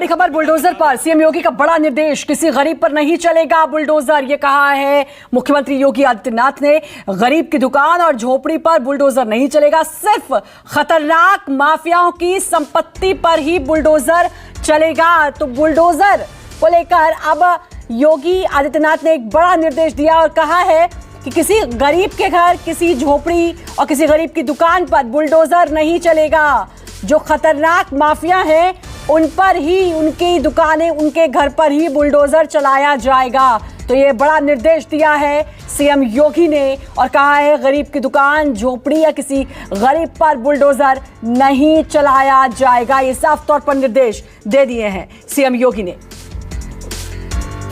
बड़ी खबर बुलडोजर पर। सीएम योगी का बड़ा निर्देश, किसी गरीब पर नहीं चलेगा बुलडोजर। ये कहा है मुख्यमंत्री योगी आदित्यनाथ ने। गरीब की दुकान और झोपड़ी पर बुलडोजर नहीं चलेगा, सिर्फ खतरनाक माफियाओं की संपत्ति पर ही बुलडोजर चलेगा। तो बुलडोजर को लेकर अब योगी आदित्यनाथ ने एक बड़ा निर्देश दिया और कहा है कि किसी गरीब के घर, किसी झोपड़ी और किसी गरीब की दुकान पर बुलडोजर नहीं चलेगा। जो खतरनाक माफिया हैं उन पर ही, उनकी दुकानें, उनके घर पर ही बुलडोजर चलाया जाएगा। तो ये बड़ा निर्देश दिया है सीएम योगी ने और कहा है गरीब की दुकान, झोपड़ी या किसी गरीब पर बुलडोजर नहीं चलाया जाएगा। ये साफ तौर पर निर्देश दे दिए हैं सीएम योगी ने।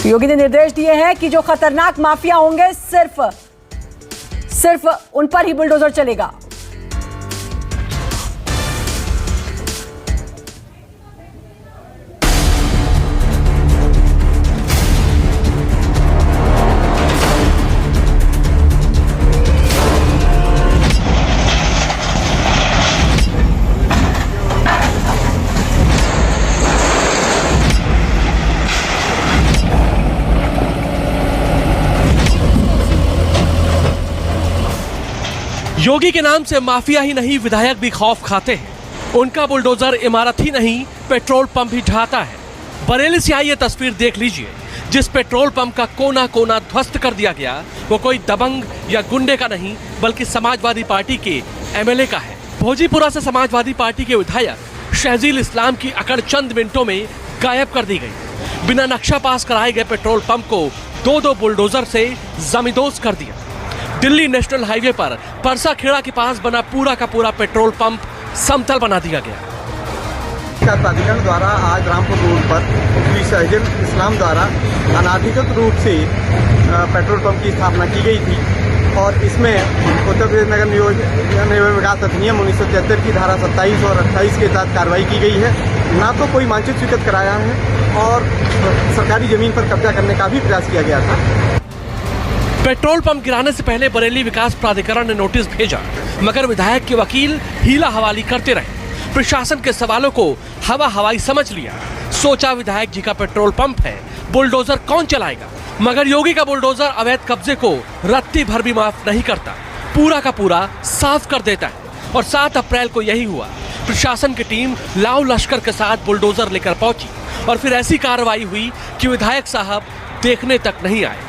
योगी ने निर्देश दिए हैं कि जो खतरनाक माफिया होंगे सिर्फ उन पर ही बुलडोजर चलेगा। योगी के नाम से माफिया ही नहीं, विधायक भी खौफ खाते हैं। उनका बुलडोजर इमारत ही नहीं, पेट्रोल पंप ही ढाता है। बरेली से आई ये तस्वीर देख लीजिए, जिस पेट्रोल पंप का कोना कोना ध्वस्त कर दिया गया वो कोई दबंग या गुंडे का नहीं, बल्कि समाजवादी पार्टी के एमएलए का है। भोजीपुरा से समाजवादी पार्टी के विधायक शहजील इस्लाम की अकड़ चंद मिनटों में गायब कर दी गई। बिना नक्शा पास कराए गए पेट्रोल पंप को दो बुलडोजर से जमींदोज कर दिया। दिल्ली नेशनल हाईवे पर परसा खेड़ा के पास बना पूरा का पूरा पेट्रोल पंप समतल बना दिया गया। प्राधिकरण द्वारा आज रामपुर रोड पर श्री शहजील इस्लाम द्वारा अनाधिकृत रूप से पेट्रोल पंप की स्थापना की गई थी और इसमें उत्तर प्रदेश नगर निगम विकास अधिनियम 1973 की धारा 27 और 28 के तहत कार्रवाई की गई है। ना तो कोई मानचित्र स्वीकृत कराया है और सरकारी जमीन पर कब्जा करने का भी प्रयास किया गया था। पेट्रोल पंप गिराने से पहले बरेली विकास प्राधिकरण ने नोटिस भेजा, मगर विधायक के वकील हीला हवाली करते रहे। प्रशासन के सवालों को हवाई समझ लिया। सोचा विधायक जी का पेट्रोल पंप है, बुलडोजर कौन चलाएगा। मगर योगी का बुलडोजर अवैध कब्जे को रत्ती भर भी माफ नहीं करता, पूरा का पूरा साफ कर देता है। और 7 अप्रैल को यही हुआ। प्रशासन की टीम लाव लश्कर के साथ बुलडोजर लेकर पहुंची और फिर ऐसी कार्रवाई हुई कि विधायक साहब देखने तक नहीं आए।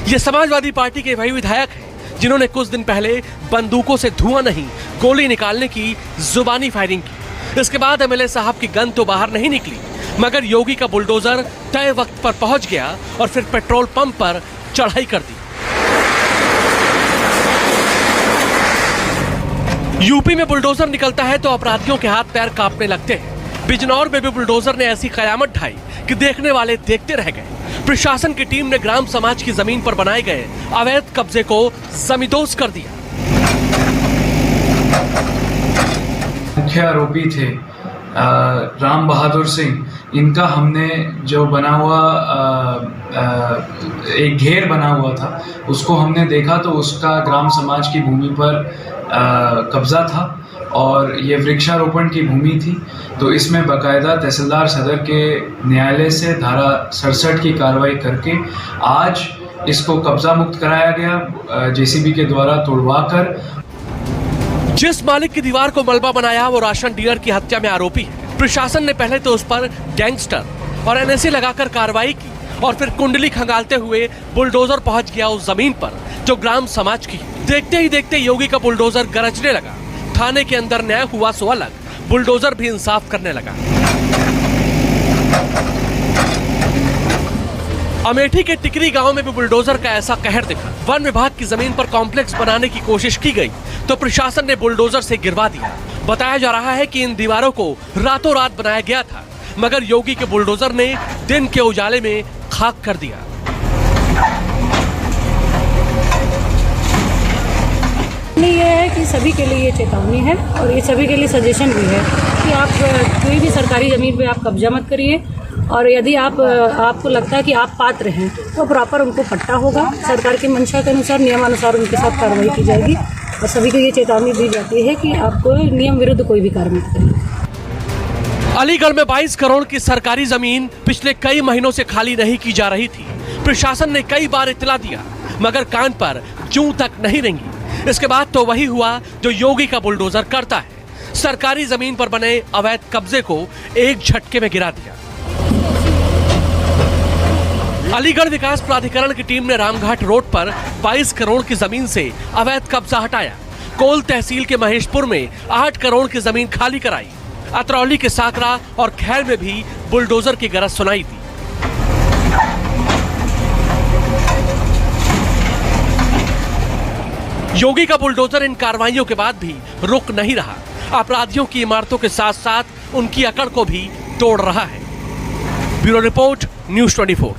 ये समाजवादी पार्टी के वही विधायक हैं जिन्होंने कुछ दिन पहले बंदूकों से धुआं नहीं, गोली निकालने की जुबानी फायरिंग की। इसके बाद एमएलए साहब की गन तो बाहर नहीं निकली, मगर योगी का बुलडोजर तय वक्त पर पहुंच गया और फिर पेट्रोल पंप पर चढ़ाई कर दी। यूपी में बुलडोजर निकलता है तो अपराधियों के हाथ पैर कांपने लगते हैं। बिजनौर में भी बुलडोजर ने ऐसी कयामत ढाई कि देखने वाले देखते रह गए। प्रशासन की टीम ने ग्राम समाज की जमीन पर बनाए गए अवैध कब्जे को जमींदोज कर दिया। मुख्य आरोपी थे राम बहादुर सिंह। इनका हमने जो बना हुआ एक घेर बना हुआ था उसको हमने देखा तो उसका ग्राम समाज की भूमि पर कब्जा था और ये वृक्षारोपण की भूमि थी। तो इसमें बाकायदा तहसीलदार सदर के न्यायालय से धारा 67 की कार्रवाई करके आज इसको कब्जा मुक्त कराया गया, जेसीबी के द्वारा तोड़वाकर। जिस मालिक की दीवार को मलबा बनाया वो राशन डीलर की हत्या में आरोपी है। प्रशासन ने पहले तो उस पर गैंगस्टर और एनएसए लगाकर कार्रवाई की और फिर कुंडली खंगालते हुए बुलडोजर पहुंच गया उस जमीन पर जो ग्राम समाज की। देखते ही देखते योगी का बुलडोजर गरजने लगा। थाने के अंदर न्याय हुआ सो अलग, बुलडोजर भी इंसाफ करने लगा। अमेठी के टिकरी गांव में भी बुलडोजर का ऐसा कहर दिखा। वन विभाग की जमीन पर कॉम्प्लेक्स बनाने की कोशिश की गई तो प्रशासन ने बुलडोजर से गिरवा दिया। बताया जा रहा है कि इन दीवारों को रातों रात बनाया गया था, मगर योगी के बुलडोजर ने दिन के उजाले में खाक कर दिया। ये है कि सभी के लिए ये चेतावनी है और ये सभी के लिए सजेशन भी है कि आप कोई भी सरकारी ज़मीन पे आप कब्जा मत करिए और यदि आपको लगता है कि आप पात्र हैं तो प्रॉपर उनको पट्टा होगा। सरकार की मंशा के अनुसार, नियमानुसार उनके साथ कार्रवाई की जाएगी और सभी को ये चेतावनी दी जाती है कि आपको नियम विरुद्ध कोई भी कार्य मत करिए। अलीगढ़ में 22 करोड़ की सरकारी जमीन पिछले कई महीनों से खाली नहीं की जा रही थी। प्रशासन ने कई बार इत्तला दिया, मगर कान पर जूं तक नहीं रेंगी। इसके बाद तो वही हुआ जो योगी का बुलडोजर करता है, सरकारी जमीन पर बने अवैध कब्जे को एक झटके में गिरा दिया। अलीगढ़ विकास प्राधिकरण की टीम ने रामघाट रोड पर 22 करोड़ की जमीन से अवैध कब्जा हटाया। कोल तहसील के महेशपुर में 8 करोड़ की जमीन खाली कराई। अतरौली के साकरा और खैर में भी बुलडोजर की गरज सुनाई दी। योगी का बुलडोजर इन कार्रवाइयों के बाद भी रुक नहीं रहा। अपराधियों की इमारतों के साथ साथ उनकी अकड़ को भी तोड़ रहा है। Bureau report, news 24।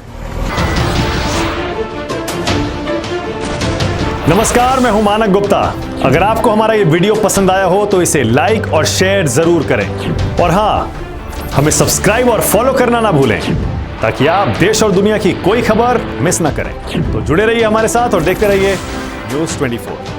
नमस्कार, मैं हूं मानक गुप्ता। अगर आपको हमारा ये वीडियो पसंद आया हो तो इसे लाइक और शेयर जरूर करें, और हाँ, हमें सब्सक्राइब और फॉलो करना ना भूलें ताकि आप देश और दुनिया की कोई खबर मिस ना करें। तो जुड़े रहिए हमारे साथ और देखते रहिए न्यूज़ 24।